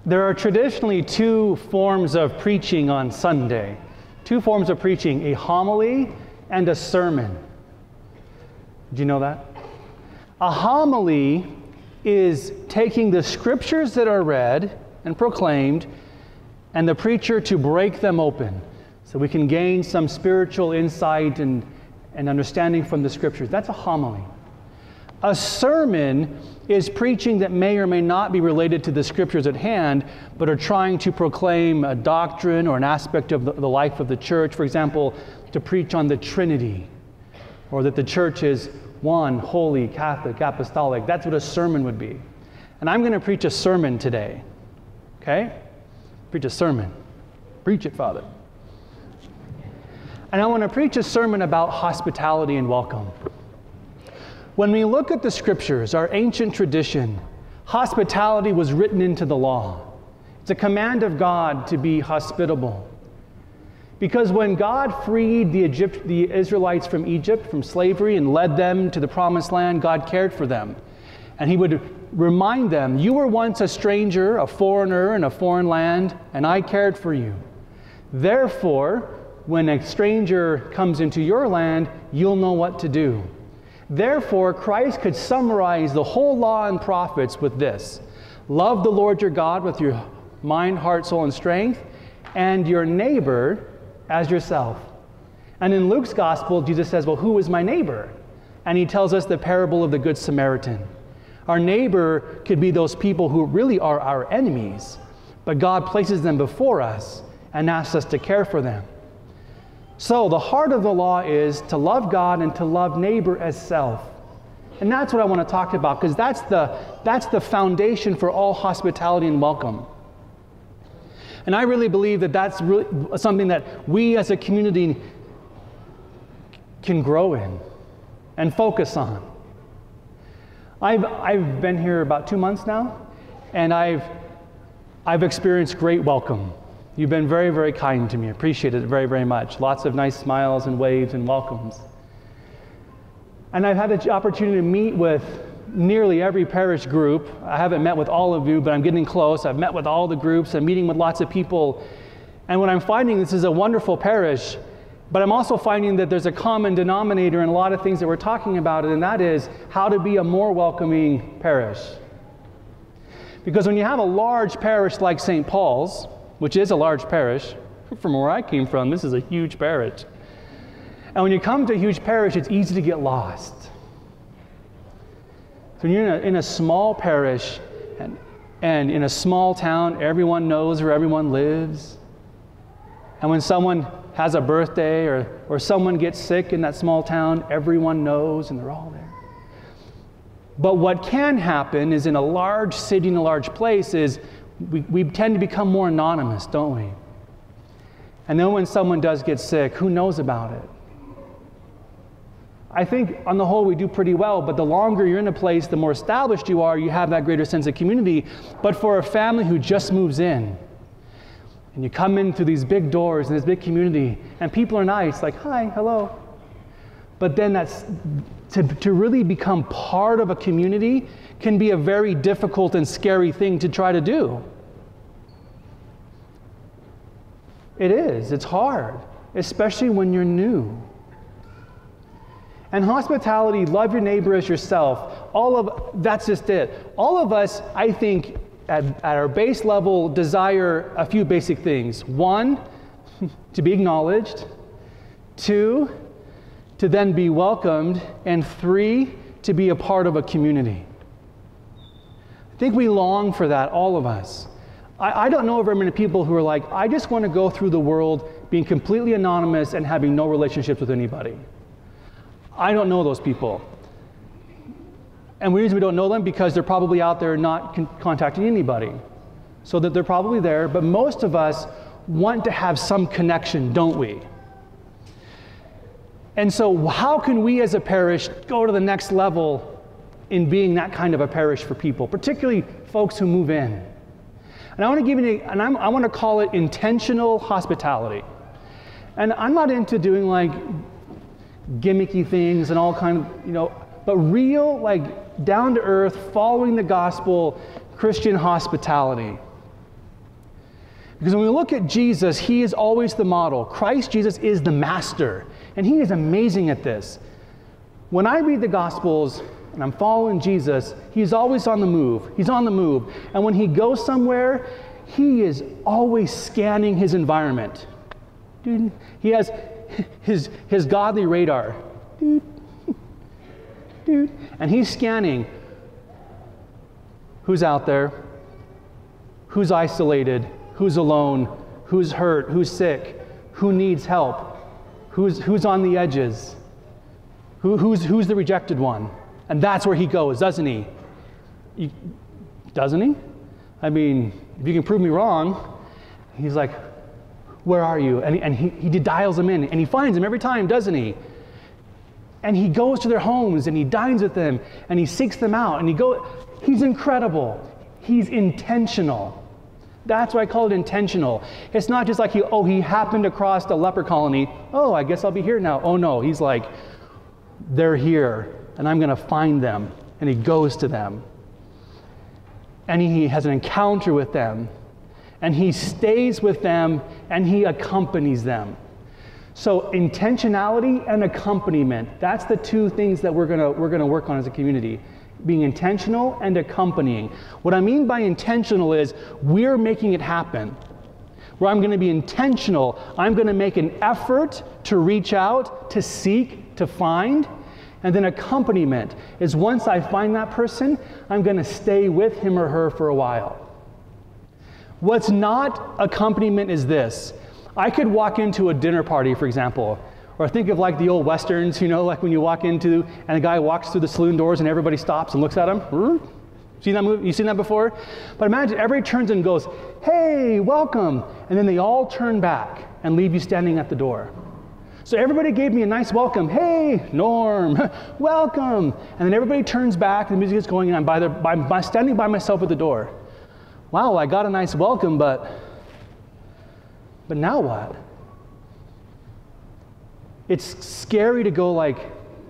There are traditionally two forms of preaching on Sunday. Two forms of preaching, a homily and a sermon. Did you know that? A homily is taking the scriptures that are read and proclaimed and the preacher to break them open so we can gain some spiritual insight and understanding from the scriptures. That's a homily. A sermon is preaching that may or may not be related to the scriptures at hand, but are trying to proclaim a doctrine or an aspect of the life of the church. For example, to preach on the Trinity, or that the church is one, holy, Catholic, apostolic. That's what a sermon would be. And I'm going to preach a sermon today. Okay? Preach a sermon. Preach it, Father. And I want to preach a sermon about hospitality and welcome. When we look at the scriptures, our ancient tradition, hospitality was written into the law. It's a command of God to be hospitable. Because when God freed the Israelites from Egypt, from slavery, and led them to the promised land, God cared for them. And he would remind them, you were once a stranger, a foreigner in a foreign land, and I cared for you. Therefore, when a stranger comes into your land, you'll know what to do. Therefore, Christ could summarize the whole law and prophets with this: love the Lord your God with your mind, heart, soul, and strength, and your neighbor as yourself. And in Luke's gospel, Jesus says, well, who is my neighbor? And he tells us the parable of the Good Samaritan. Our neighbor could be those people who really are our enemies, but God places them before us and asks us to care for them. So the heart of the law is to love God and to love neighbor as self. And that's what I want to talk about, because that's the foundation for all hospitality and welcome. And I really believe that that's really something that we as a community can grow in and focus on. I've been here about 2 months now, and I've experienced great welcome. You've been very, very kind to me. I appreciate it very, very much. Lots of nice smiles and waves and welcomes. And I've had the opportunity to meet with nearly every parish group. I haven't met with all of you, but I'm getting close. I've met with all the groups. I'm meeting with lots of people. And what I'm finding, this is a wonderful parish, but I'm also finding that there's a common denominator in a lot of things that we're talking about, and that is how to be a more welcoming parish. Because when you have a large parish like St. Paul's, which is a large parish, from where I came from, this is a huge parish. And when you come to a huge parish, it's easy to get lost. So when you're in a small parish and in a small town, everyone knows where everyone lives. And when someone has a birthday or someone gets sick in that small town, everyone knows and they're all there. But what can happen is in a large city, in a large place, is we tend to become more anonymous, don't we? And then when someone does get sick, who knows about it? I think on the whole we do pretty well, but the longer you're in a place, the more established you are, you have that greater sense of community. But for a family who just moves in, and you come in through these big doors in this big community, and people are nice, like, hi, hello. But then that's, to really become part of a community can be a very difficult and scary thing to try to do. It is. It's hard, especially when you're new. And hospitality, love your neighbor as yourself, that's just it. All of us, I think, at our base level, desire a few basic things. 1, to be acknowledged. 2, to then be welcomed. And 3, to be a part of a community. I think we long for that, all of us. I don't know very many people who are like, I just want to go through the world being completely anonymous and having no relationships with anybody. I don't know those people. And the reason we don't know them because they're probably out there not contacting anybody. So that they're probably there, but most of us want to have some connection, don't we? And so how can we as a parish go to the next level in being that kind of a parish for people, particularly folks who move in? And I want to give you, I want to call it intentional hospitality. And I'm not into doing like gimmicky things and all kind of, but real, like down to earth, following the gospel, Christian hospitality. Because when we look at Jesus, he is always the model. Christ Jesus is the master, and he is amazing at this. When I read the Gospels and I'm following Jesus, he's always on the move. He's on the move. And when he goes somewhere, he is always scanning his environment. Dude, he has his godly radar. Dude, and he's scanning who's out there, who's isolated, who's alone, who's hurt, who's sick, who needs help, who's on the edges, who's the rejected one. And that's where he goes, doesn't he? Doesn't he? I mean, if you can prove me wrong, he's like, where are you? And he dials them in, and he finds them every time, doesn't he? And he goes to their homes, and he dines with them, and he seeks them out, and he's incredible. He's intentional. That's why I call it intentional. It's not just like he happened across a leper colony. Oh, I guess I'll be here now. Oh no, he's like, they're here, and I'm going to find them. And he goes to them. And he has an encounter with them. And he stays with them, and he accompanies them. So intentionality and accompaniment, that's the two things that we're gonna work on as a community. Being intentional and accompanying. What I mean by intentional is we're making it happen. Where I'm going to be intentional, I'm going to make an effort to reach out, to seek, to find. And then accompaniment is once I find that person, I'm going to stay with him or her for a while. What's not accompaniment is this. I could walk into a dinner party, for example, or think of like the old Westerns, like when you walk into, and the guy walks through the saloon doors and everybody stops and looks at him. Seen that movie? You seen that before? But imagine everybody turns and goes, hey, welcome. And then they all turn back and leave you standing at the door. So everybody gave me a nice welcome. Hey, Norm, welcome. And then everybody turns back, the music is going, and I'm standing by myself at the door. Wow, I got a nice welcome, but now what? It's scary to go like,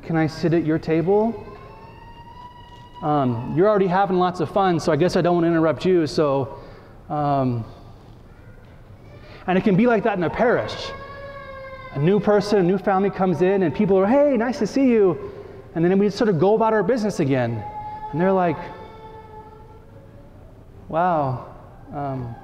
can I sit at your table? You're already having lots of fun, so I guess I don't want to interrupt you. So, and it can be like that in a parish. A new person, a new family comes in, and people are, hey, nice to see you. And then we sort of go about our business again. And they're like, wow, I'm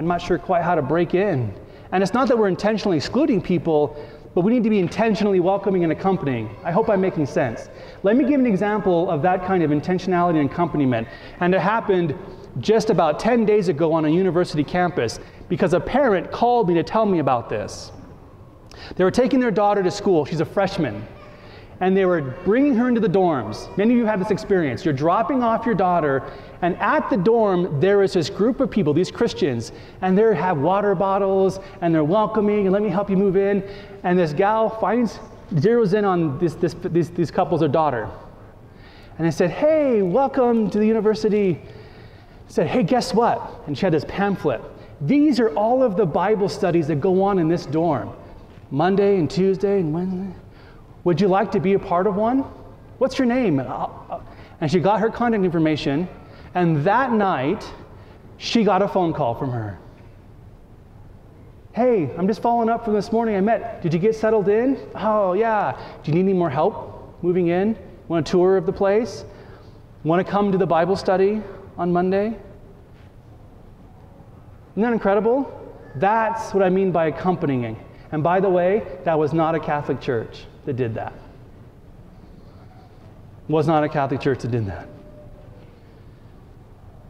not sure quite how to break in. And it's not that we're intentionally excluding people, but we need to be intentionally welcoming and accompanying. I hope I'm making sense. Let me give an example of that kind of intentionality and accompaniment. And it happened just about 10 days ago on a university campus because a parent called me to tell me about this. They were taking their daughter to school. She's a freshman. And they were bringing her into the dorms. Many of you have this experience. You're dropping off your daughter, and at the dorm, there is this group of people, these Christians, and they have water bottles, and they're welcoming, and let me help you move in. And this gal zeroes in on these couples, their daughter. And they said, hey, welcome to the university. Said, hey, guess what? And she had this pamphlet. These are all of the Bible studies that go on in this dorm. Monday and Tuesday and Wednesday. Would you like to be a part of one? What's your name? And she got her contact information, and that night, she got a phone call from her. Hey, I'm just following up from this morning I met. Did you get settled in? Oh, yeah. Do you need any more help moving in? Want a tour of the place? Want to come to the Bible study on Monday? Isn't that incredible? That's what I mean by accompanying. And by the way, that was not a Catholic church that did that. It was not a Catholic church that did that.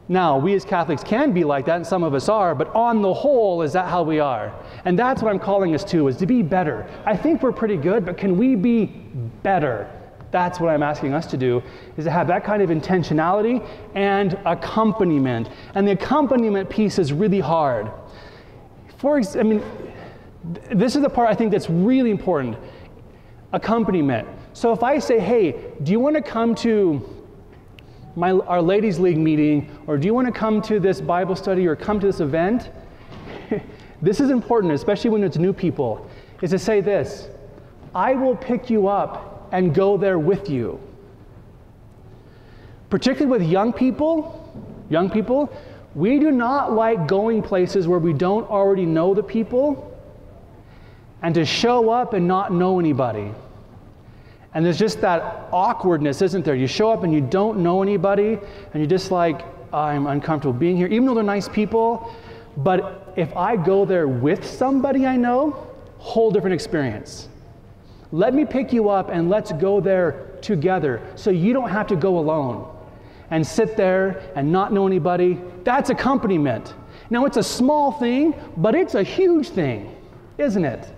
Now, we as Catholics can be like that, and some of us are, but on the whole, is that how we are? And that's what I'm calling us to, is to be better. I think we're pretty good, but can we be better? That's what I'm asking us to do, is to have that kind of intentionality and accompaniment. And the accompaniment piece is really hard. This is the part I think that's really important. Accompaniment. So if I say, hey, do you want to come to our Ladies' League meeting, or do you want to come to this Bible study, or come to this event? This is important, especially when it's new people, is to say this: I will pick you up and go there with you. Particularly with young people, We do not like going places where we don't already know the people and to show up and not know anybody. And there's just that awkwardness, isn't there? You show up and you don't know anybody and you're just like, I'm uncomfortable being here, even though they're nice people. But if I go there with somebody I know, whole different experience. Let me pick you up and let's go there together so you don't have to go alone and sit there and not know anybody. That's accompaniment. Now, it's a small thing, but it's a huge thing, isn't it?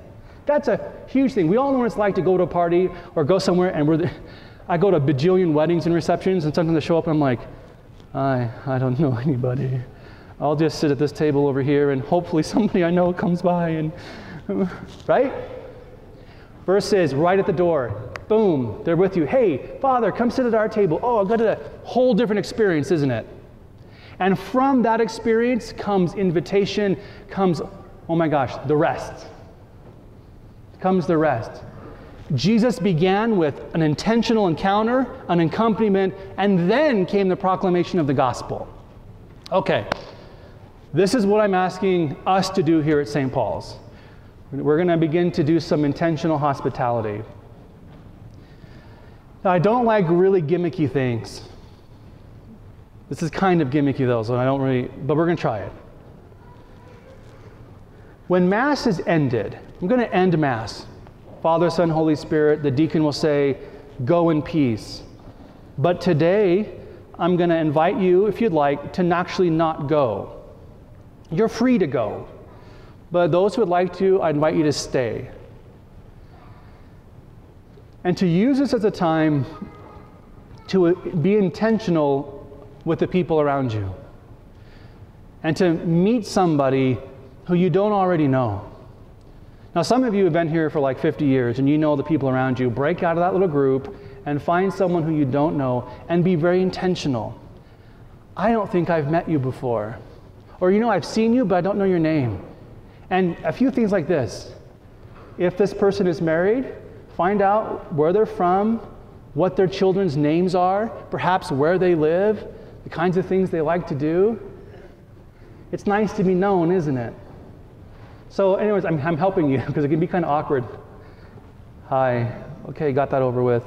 That's a huge thing. We all know what it's like to go to a party or go somewhere, and I go to a bajillion weddings and receptions, and sometimes I show up and I'm like, I don't know anybody. I'll just sit at this table over here, and hopefully somebody I know comes by, and right? Versus right at the door, boom, they're with you. Hey, Father, come sit at our table. Oh, I've got a whole different experience, isn't it? And from that experience comes invitation, comes, oh my gosh, the rest. Comes the rest. Jesus began with an intentional encounter, an accompaniment, and then came the proclamation of the gospel. Okay, this is what I'm asking us to do here at St. Paul's. We're going to begin to do some intentional hospitality. Now, I don't like really gimmicky things. This is kind of gimmicky though, so but we're going to try it. When Mass is ended, I'm going to end Mass. Father, Son, Holy Spirit, the deacon will say, go in peace. But today, I'm going to invite you, if you'd like, to actually not go. You're free to go. But those who would like to, I invite you to stay. And to use this as a time to be intentional with the people around you. And to meet somebody who you don't already know. Now, some of you have been here for like 50 years and you know the people around you. Break out of that little group and find someone who you don't know and be very intentional. I don't think I've met you before. Or, I've seen you, but I don't know your name. And a few things like this. If this person is married, find out where they're from, what their children's names are, perhaps where they live, the kinds of things they like to do. It's nice to be known, isn't it? So anyways, I'm helping you because it can be kind of awkward. Hi. Okay, got that over with.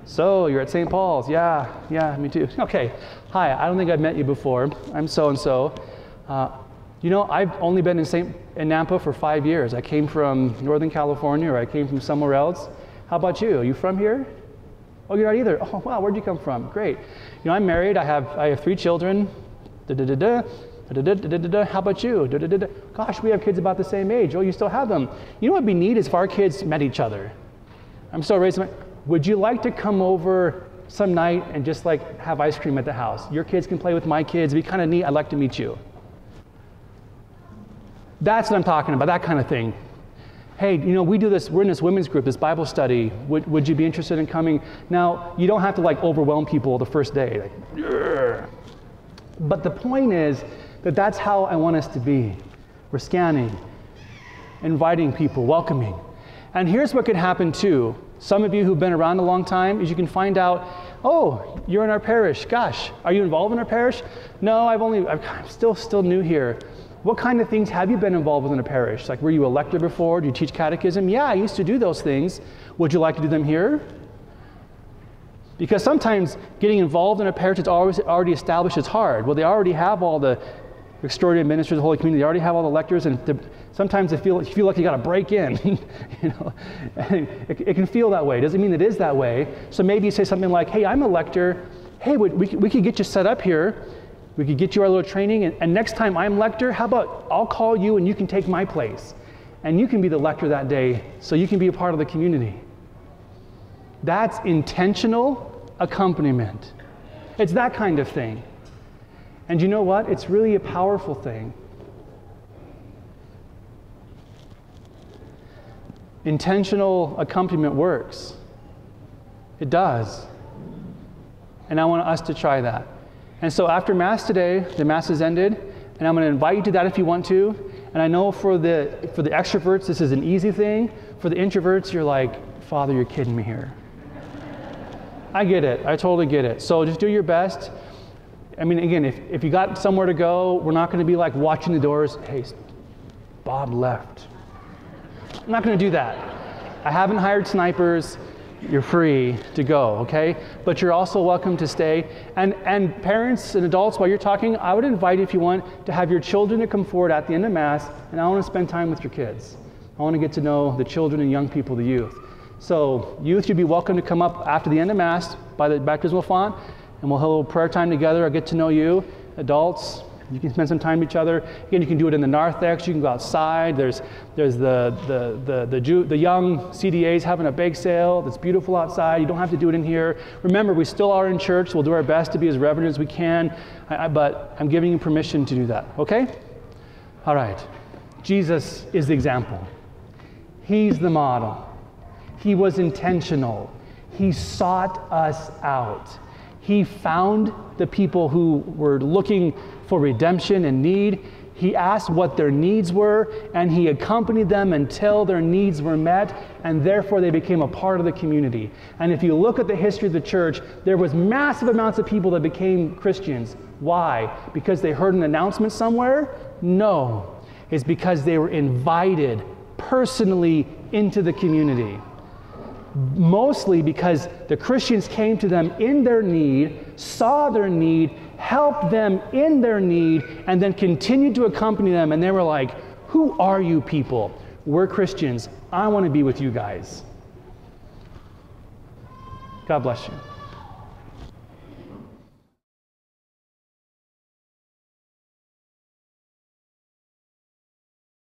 So, you're at St. Paul's. Yeah, me too. Okay. Hi, I don't think I've met you before. I'm so-and-so. I've only been in Nampa for 5 years. I came from Northern California, or I came from somewhere else. How about you? Are you from here? Oh, you're not either. Oh, wow, where'd you come from? Great. I'm married. I have 3 children. How about you? Gosh, we have kids about the same age. Oh, you still have them. You know what would be neat is if our kids met each other. I'm still raising would you like to come over some night and just like have ice cream at the house? Your kids can play with my kids. It'd be kind of neat. I'd like to meet you. That's what I'm talking about, that kind of thing. Hey, we do this, we're in this women's group, this Bible study. Would you be interested in coming? Now, you don't have to like overwhelm people the first day. Like, but the point is that that's how I want us to be. We're scanning, inviting people, welcoming. And here's what could happen too. Some of you who've been around a long time, is you can find out, oh, you're in our parish. Gosh, are you involved in our parish? No, I'm still new here. What kind of things have you been involved with in a parish? Like, were you a lector before? Do you teach catechism? Yeah, I used to do those things. Would you like to do them here? Because sometimes getting involved in a parish that's already established is hard. Well, they already have all the extraordinary ministers of the Holy Community. They already have all the lectors, and sometimes you feel like you got to break in. It can feel that way. It doesn't mean it is that way. So maybe you say something like, hey, I'm a lector. Hey, we could get you set up here. We could get you our little training, and next time I'm lector, how about I'll call you and you can take my place. And you can be the lector that day, so you can be a part of the community. That's intentional accompaniment. It's that kind of thing. And you know what? It's really a powerful thing. Intentional accompaniment works. It does. And I want us to try that. And so after Mass today, the Mass is ended, and I'm going to invite you to that if you want to. And I know for the extroverts, this is an easy thing. For the introverts, you're like, Father, you're kidding me here. I get it. I totally get it. So just do your best. I mean, again, if you got somewhere to go, we're not going to be like watching the doors. Hey, Bob left. I'm not going to do that. I haven't hired snipers. You're free to go, okay? But you're also welcome to stay. And parents and adults, while you're talking, I would invite you, if you want, to have your children to come forward at the end of Mass, and I want to spend time with your kids. I want to get to know the children and young people, the youth. So youth, you'd be welcome to come up after the end of Mass by the baptismal font, and we'll have a little prayer time together. I'll get to know you. Adults, you can spend some time with each other. Again, you can do it in the narthex. You can go outside. There's the young CDAs having a bake sale that's beautiful outside. You don't have to do it in here. Remember, we still are in church. We'll do our best to be as reverent as we can, but I'm giving you permission to do that, okay? All right. Jesus is the example. He's the model. He was intentional. He sought us out. He found the people who were looking for redemption and need. He asked what their needs were, and he accompanied them until their needs were met, and therefore they became a part of the community. And if you look at the history of the church, there was massive amounts of people that became Christians. Why? Because they heard an announcement somewhere? No. It's because they were invited personally into the community. Mostly because the Christians came to them in their need, saw their need, helped them in their need, and then continued to accompany them. And they were like, who are you people? We're Christians. I want to be with you guys. God bless you.